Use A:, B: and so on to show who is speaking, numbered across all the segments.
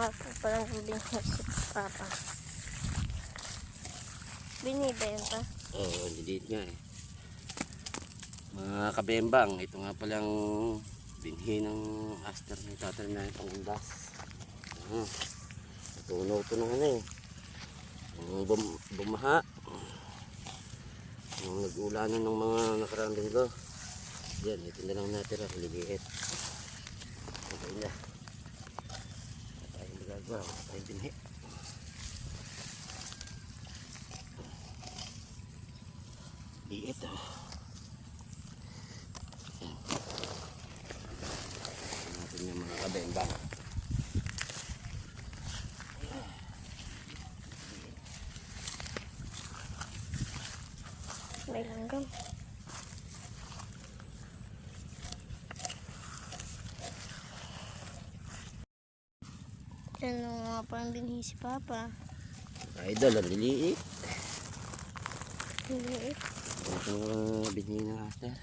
A: nga po palang binhi si Papa. Binibenta?
B: Oo, diliit nga eh. Mga kabembang, ito nga palang binhi ng aster ni tatay na itong undas. Natunaw ito ng ano eh. Bumaha. Nung nag-ulanan ng mga nakaraang linggo. Yan, ito na lang natira, ligiit. Okay na. Tayong magagawa, tayong binhi. Liit oh. Yan. Natin yung mga kabembang.
A: May langgam. Ano nga parang binhi si Papa.
B: Idol, ang liliit.
A: Liliit.
B: Ito binhi ng aster.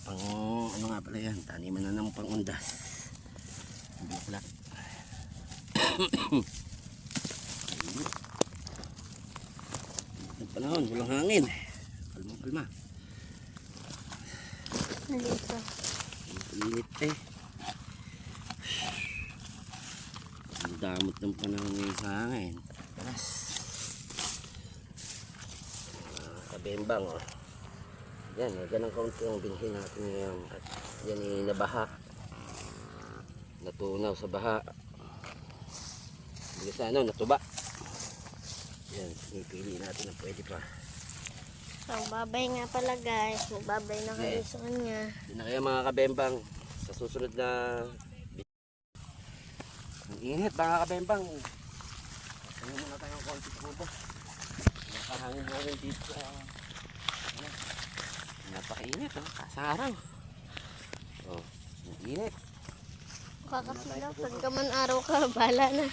B: Pang ano nga pala yan, taniman na ng pangundas. Hindi pala. Ang panahon, walang hangin. Kalma.
A: Liliit pa.
B: Init eh. Ang damot ng panahon ngayon sa hangin. Paras. Kabembang oh. Yan, ganang kaunti ang binhi natin ngayon. At yan ay nabaha. Natunaw sa baha. Hindi sa ano, natuba. Yan, pinipili natin na pwede pa.
A: So, babay nga pala guys. Magbabay na kayo sa kanya.
B: Yun na kaya mga kabembang. Sa susunod na ang init mga kabembang. Tingnan muna tayong konti kubo. Napahangin-hangin dito sa napakainit oh, kasaraw. Oh, ang init.
A: Kakapila. Pagka man araw ka, bala na.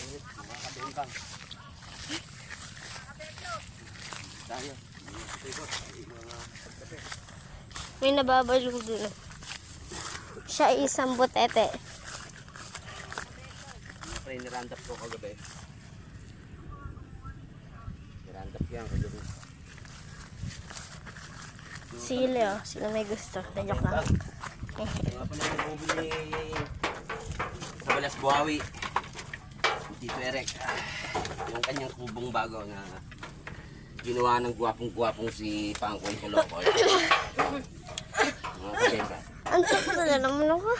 B: Init mga kabembang. Tayo.
A: May nababalong dun. Siya isang butete.
B: Ano pa yung nirandap ko kagabi? Nirandap yan kagabi.
A: Sili oh. Sino may gusto? Joke lang.
B: Mga pala yung bumili sa Balas Buhawi. Tito Eric. Yung kanyang kubong bago na ginawa ng gwapong-gwapong si Pangkoy Kolokoy. Mga kabembang.
A: Ang sakit na naman ako.